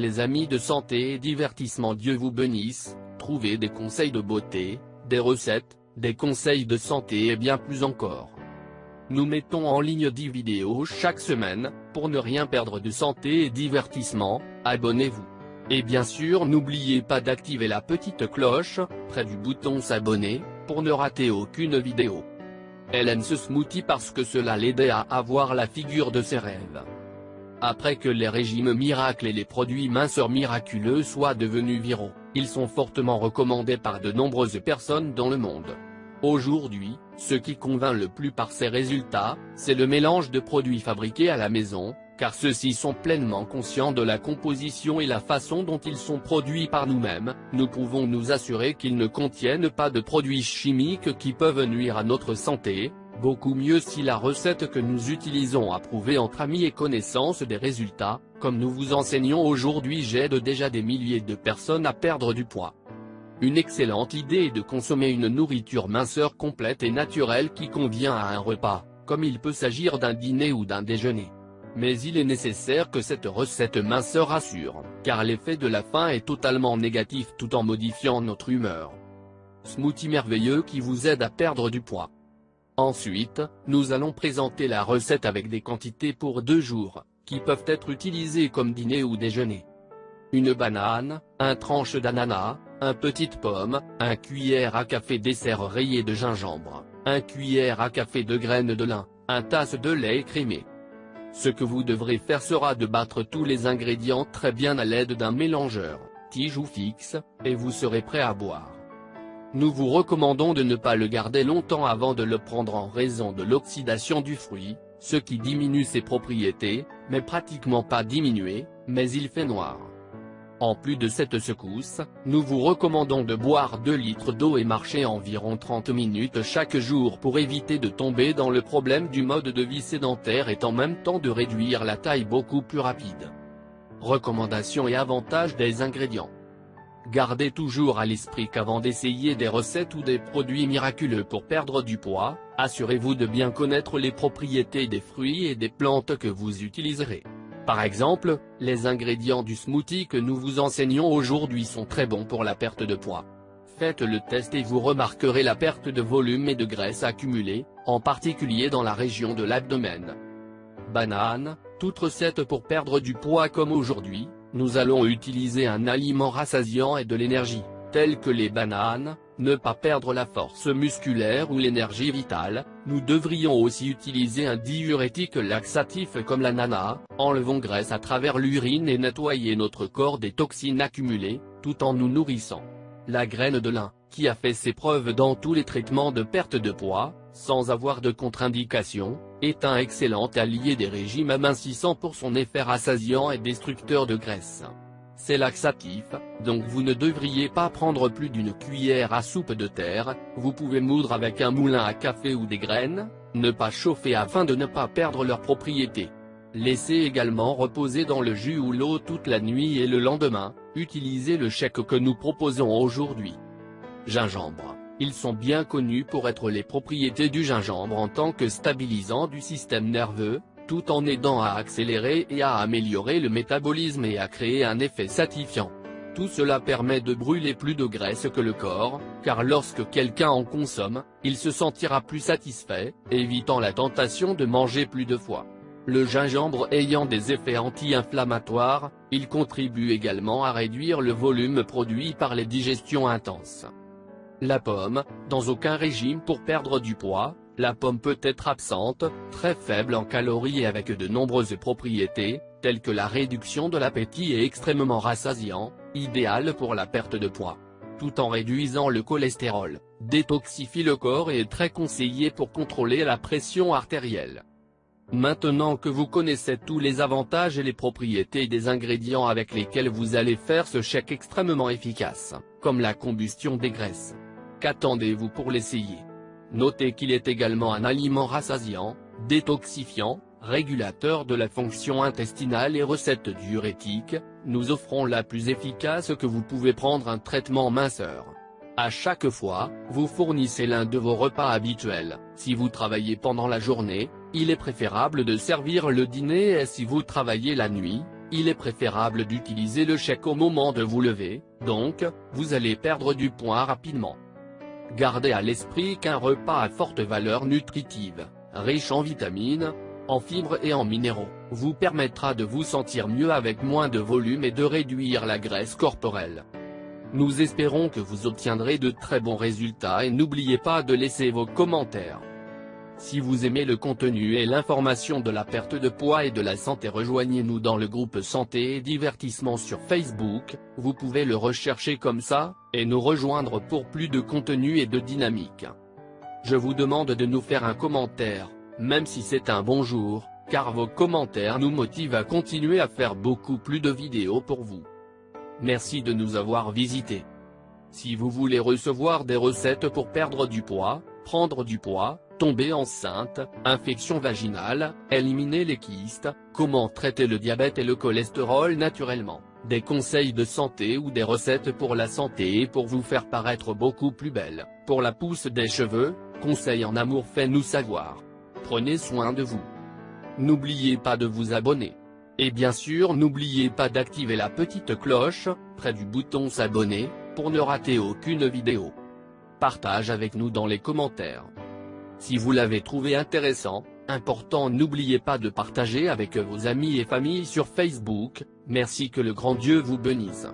les amis de santé et divertissement, Dieu vous bénisse. Trouvez des conseils de beauté, des recettes, des conseils de santé et bien plus encore. Nous mettons en ligne 10 vidéos chaque semaine. Pour ne rien perdre de santé et divertissement, abonnez-vous. Et bien sûr n'oubliez pas d'activer la petite cloche, près du bouton s'abonner, pour ne rater aucune vidéo. Elle aime ce smoothie parce que cela l'aidait à avoir la figure de ses rêves. Après que les régimes miracles et les produits minceurs miraculeux soient devenus viraux, ils sont fortement recommandés par de nombreuses personnes dans le monde. Aujourd'hui, ce qui convainc le plus par ces résultats, c'est le mélange de produits fabriqués à la maison, car ceux-ci sont pleinement conscients de la composition et la façon dont ils sont produits par nous-mêmes. Nous pouvons nous assurer qu'ils ne contiennent pas de produits chimiques qui peuvent nuire à notre santé. Beaucoup mieux si la recette que nous utilisons a prouvé entre amis et connaissances des résultats. Comme nous vous enseignons aujourd'hui, j'aide déjà des milliers de personnes à perdre du poids. Une excellente idée est de consommer une nourriture minceur complète et naturelle qui convient à un repas, comme il peut s'agir d'un dîner ou d'un déjeuner. Mais il est nécessaire que cette recette minceur rassure, car l'effet de la faim est totalement négatif tout en modifiant notre humeur. Smoothie merveilleux qui vous aide à perdre du poids. Ensuite, nous allons présenter la recette avec des quantités pour 2 jours, qui peuvent être utilisées comme dîner ou déjeuner. Une banane, un tranche d'ananas, une petite pomme, un cuillère à café dessert rayé de gingembre, un cuillère à café de graines de lin, une tasse de lait écrémé. Ce que vous devrez faire sera de battre tous les ingrédients très bien à l'aide d'un mélangeur, tige ou fixe, et vous serez prêt à boire. Nous vous recommandons de ne pas le garder longtemps avant de le prendre en raison de l'oxydation du fruit, ce qui diminue ses propriétés, mais pratiquement pas diminué, mais il fait noir. En plus de cette secousse, nous vous recommandons de boire 2 litres d'eau et marcher environ 30 minutes chaque jour pour éviter de tomber dans le problème du mode de vie sédentaire et en même temps de réduire la taille beaucoup plus rapide. Recommandations et avantages des ingrédients. Gardez toujours à l'esprit qu'avant d'essayer des recettes ou des produits miraculeux pour perdre du poids, assurez-vous de bien connaître les propriétés des fruits et des plantes que vous utiliserez. Par exemple, les ingrédients du smoothie que nous vous enseignons aujourd'hui sont très bons pour la perte de poids. Faites le test et vous remarquerez la perte de volume et de graisse accumulée, en particulier dans la région de l'abdomen. Banane, toute recette pour perdre du poids comme aujourd'hui, nous allons utiliser un aliment rassasiant et de l'énergie, tels que les bananes. Ne pas perdre la force musculaire ou l'énergie vitale, nous devrions aussi utiliser un diurétique laxatif comme l'ananas, enlevons graisse à travers l'urine et nettoyer notre corps des toxines accumulées, tout en nous nourrissant. La graine de lin, qui a fait ses preuves dans tous les traitements de perte de poids, sans avoir de contre-indication, est un excellent allié des régimes amincissants pour son effet rassasiant et destructeur de graisse. C'est laxatif, donc vous ne devriez pas prendre plus d'une cuillère à soupe de terre. Vous pouvez moudre avec un moulin à café ou des graines, ne pas chauffer afin de ne pas perdre leurs propriétés. Laissez également reposer dans le jus ou l'eau toute la nuit et le lendemain, utilisez le shake que nous proposons aujourd'hui. Gingembre. Ils sont bien connus pour être les propriétés du gingembre en tant que stabilisant du système nerveux, tout en aidant à accélérer et à améliorer le métabolisme et à créer un effet satifiant. Tout cela permet de brûler plus de graisse que le corps, car lorsque quelqu'un en consomme, il se sentira plus satisfait, évitant la tentation de manger plus de fois. Le gingembre ayant des effets anti-inflammatoires, il contribue également à réduire le volume produit par les digestions intenses. La pomme, dans aucun régime pour perdre du poids, la pomme peut être absente, très faible en calories et avec de nombreuses propriétés, telles que la réduction de l'appétit et extrêmement rassasiant, idéal pour la perte de poids. Tout en réduisant le cholestérol, détoxifie le corps et est très conseillé pour contrôler la pression artérielle. Maintenant que vous connaissez tous les avantages et les propriétés des ingrédients avec lesquels vous allez faire ce shake extrêmement efficace, comme la combustion des graisses, qu'attendez-vous pour l'essayer? Notez qu'il est également un aliment rassasiant, détoxifiant, régulateur de la fonction intestinale et recette diurétique. Nous offrons la plus efficace que vous pouvez prendre un traitement minceur. À chaque fois, vous fournissez l'un de vos repas habituels. Si vous travaillez pendant la journée, il est préférable de servir le dîner et si vous travaillez la nuit, il est préférable d'utiliser le shake au moment de vous lever, donc, vous allez perdre du poids rapidement. Gardez à l'esprit qu'un repas à forte valeur nutritive, riche en vitamines, en fibres et en minéraux, vous permettra de vous sentir mieux avec moins de volume et de réduire la graisse corporelle. Nous espérons que vous obtiendrez de très bons résultats et n'oubliez pas de laisser vos commentaires. Si vous aimez le contenu et l'information de la perte de poids et de la santé, rejoignez-nous dans le groupe Santé et Divertissement sur Facebook, vous pouvez le rechercher comme ça, et nous rejoindre pour plus de contenu et de dynamique. Je vous demande de nous faire un commentaire, même si c'est un bonjour, car vos commentaires nous motivent à continuer à faire beaucoup plus de vidéos pour vous. Merci de nous avoir visités. Si vous voulez recevoir des recettes pour perdre du poids, prendre du poids, tomber enceinte, infection vaginale, éliminer les kystes, comment traiter le diabète et le cholestérol naturellement, des conseils de santé ou des recettes pour la santé et pour vous faire paraître beaucoup plus belle, pour la pousse des cheveux, conseils en amour, faites-nous savoir. Prenez soin de vous. N'oubliez pas de vous abonner. Et bien sûr n'oubliez pas d'activer la petite cloche, près du bouton s'abonner, pour ne rater aucune vidéo. Partage avec nous dans les commentaires. Si vous l'avez trouvé intéressant, important, n'oubliez pas de partager avec vos amis et familles sur Facebook. Merci, que le grand Dieu vous bénisse.